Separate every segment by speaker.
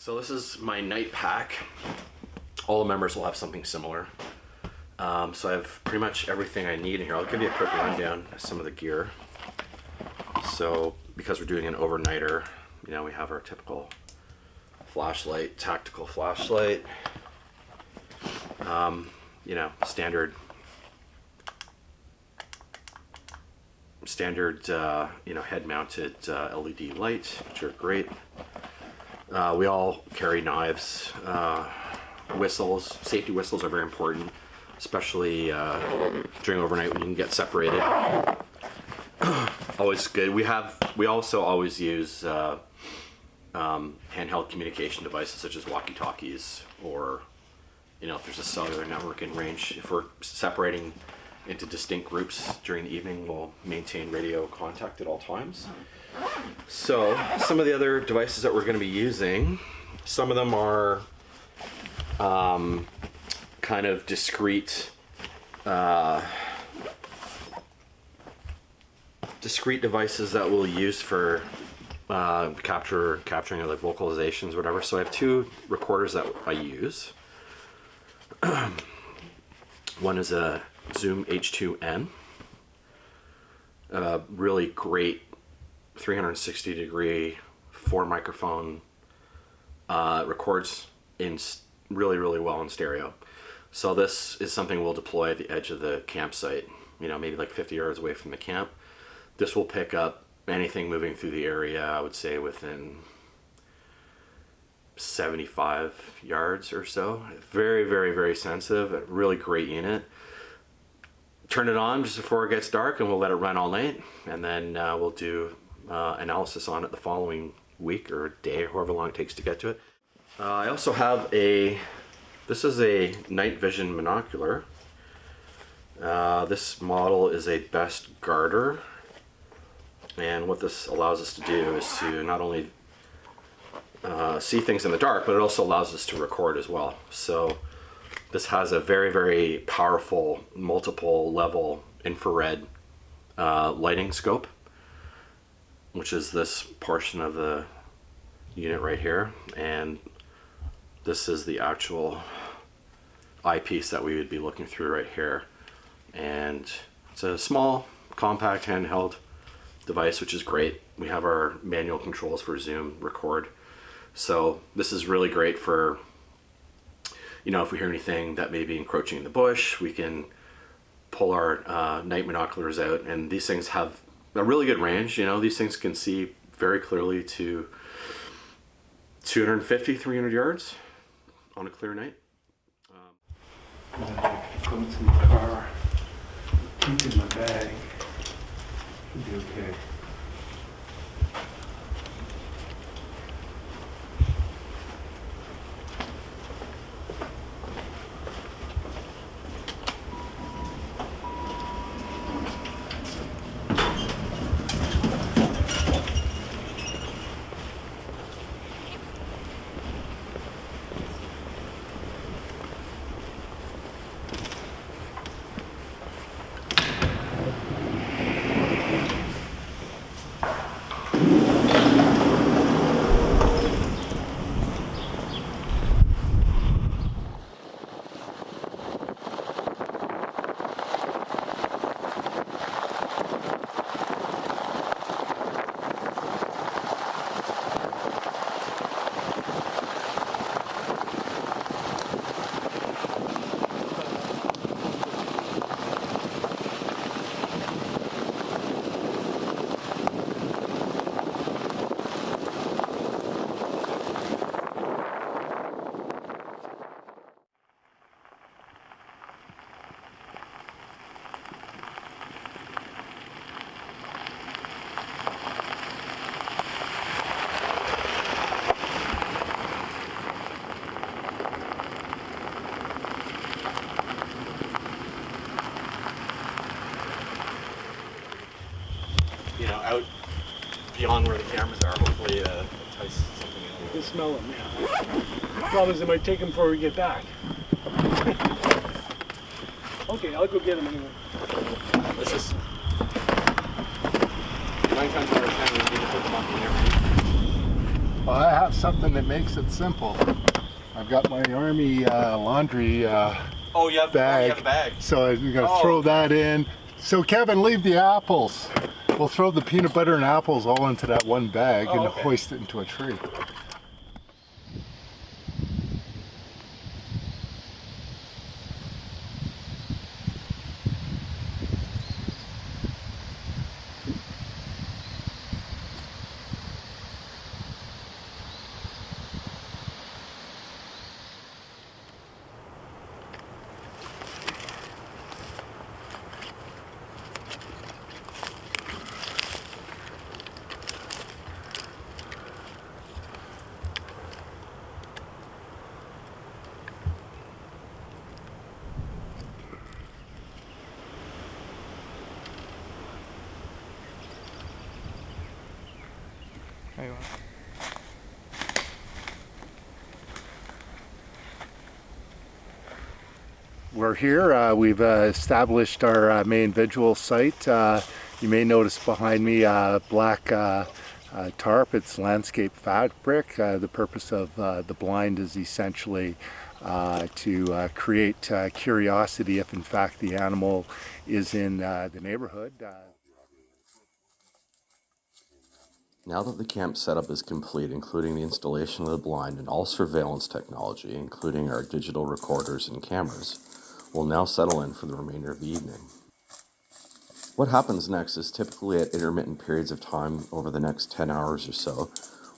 Speaker 1: So this is my night pack. All the members will have something similar. So I have pretty much everything I need in here. I'll give you a quick rundown of some of the gear. So because we're doing an overnighter, you know, we have our typical flashlight, tactical flashlight, you know, standard, you know, head-mounted LED light, which are great. We all carry knives, whistles. Safety whistles are very important, especially during overnight when you can get separated. Always good. We also always use handheld communication devices such as walkie-talkies, or, you know, if there's a cellular network in range. If we're separating into distinct groups during the evening, we'll maintain radio contact at all times. So some of the other devices that we're going to be using, some of them are kind of discrete devices that we'll use for capturing like vocalizations, whatever. So I have two recorders that I use. One is a Zoom H2N, really great 360 degree 4 microphone, records in really well in stereo. So this is something we'll deploy at the edge of the campsite, you know, maybe like 50 yards away from the camp. This will pick up anything moving through the area, I would say within 75 yards or so. Very sensitive, a really great unit. Turn it on just before it gets dark and we'll let it run all night, and then we'll do analysis on it the following week or day, however long it takes to get to it. I also have this is a night vision monocular. This model is a Best Garter, and what this allows us to do is to not only see things in the dark, but it also allows us to record as well. So this has a very powerful multiple level infrared lighting scope, which is this portion of the unit right here, and this is the actual eyepiece that we would be looking through right here. And it's a small, compact, handheld device, which is great. We have our manual controls for zoom, record. So this is really great for, you know, if we hear anything that may be encroaching in the bush, we can pull our night binoculars out, and these things have a really good range. You know, these things can see very clearly to 250, 300 yards on a clear night.
Speaker 2: Go to my car, keep in my bag, it'll be okay.
Speaker 1: You know, out beyond where the cameras are, hopefully entice something in.
Speaker 2: You can smell them, yeah. Problem is, it might take them before we get back. Okay, I'll go get them anyway.
Speaker 1: This is 9 times out of 10 we need to put them up in there.
Speaker 3: Well, I have something that makes it simple. I've got my army laundry
Speaker 1: Oh, you have
Speaker 3: bag.
Speaker 1: a bag.
Speaker 3: So I'm going to throw that in. So Kevin, leave the apples. We'll throw the peanut butter and apples all into that one bag and hoist it into a tree. We're here. We've established our main visual site. You may notice behind me black tarp. It's landscape fabric. The purpose of the blind is essentially to create curiosity if in fact the animal is in the neighborhood.
Speaker 1: Now that the camp setup is complete, including the installation of the blind and all surveillance technology, including our digital recorders and cameras, we'll now settle in for the remainder of the evening. What happens next is typically at intermittent periods of time over the next 10 hours or so,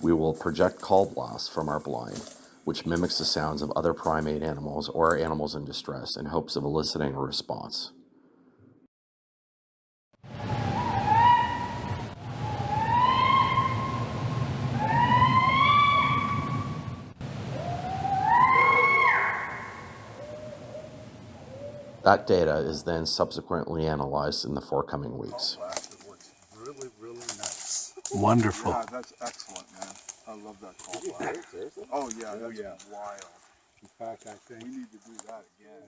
Speaker 1: we will project call blasts from our blind, which mimics the sounds of other primate animals or animals in distress in hopes of eliciting a response. That data is then subsequently analyzed in the forthcoming weeks.
Speaker 4: It works really, really nice.
Speaker 3: Wonderful.
Speaker 4: Yeah, that's excellent, man. I love that call blast.
Speaker 3: Seriously?
Speaker 4: Oh yeah, that's wild.
Speaker 3: In fact, I think
Speaker 4: We need to do that again.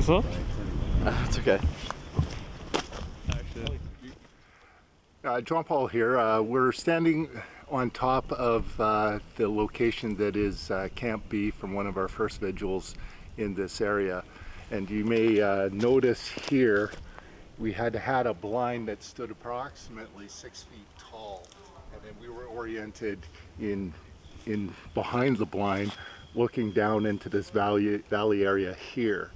Speaker 5: So?
Speaker 1: That's okay.
Speaker 3: John Paul here. We're standing on top of the location that is Camp B from one of our first vigils in this area. And you may notice here we had a blind that stood approximately 6 feet tall. And then we were oriented in behind the blind, looking down into this valley area here.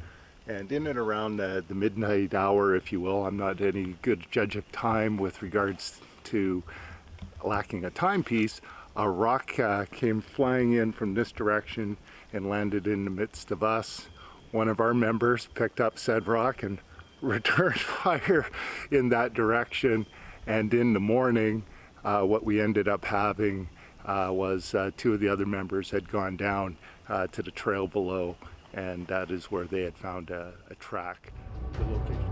Speaker 3: And in and around the midnight hour, if you will, I'm not any good judge of time with regards to lacking a timepiece, a rock came flying in from this direction and landed in the midst of us. One of our members picked up said rock and returned fire in that direction. And in the morning, what we ended up having was two of the other members had gone down to the trail below, and that is where they had found a track. The location.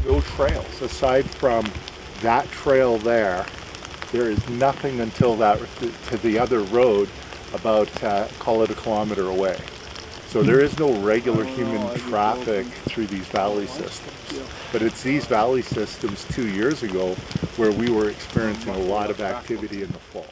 Speaker 3: No trails aside from that trail there. There is nothing until that to the other road, about call it a kilometer away. So there is no regular human traffic through these valley systems. But it's these valley systems 2 years ago where we were experiencing a lot of activity in the fall.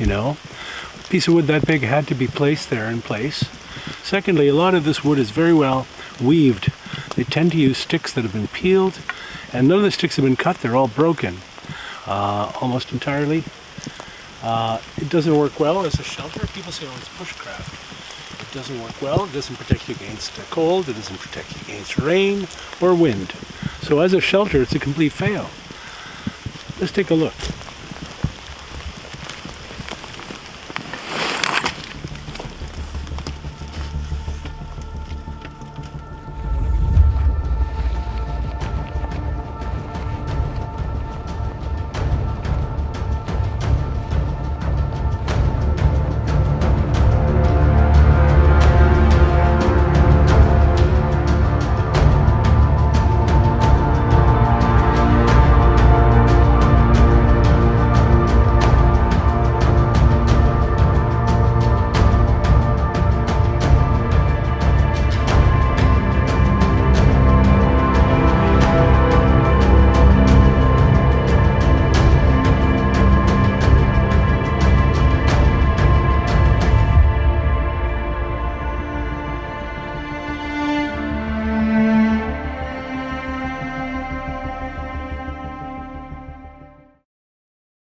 Speaker 2: you know. A piece of wood that big had to be placed there in place. Secondly, a lot of this wood is very well weaved. They tend to use sticks that have been peeled, and none of the sticks have been cut. They're all broken, almost entirely. It doesn't work well as a shelter. People say, oh, it's bushcraft. It doesn't work well. It doesn't protect you against the cold. It doesn't protect you against rain or wind. So as a shelter, it's a complete fail. Let's take a look.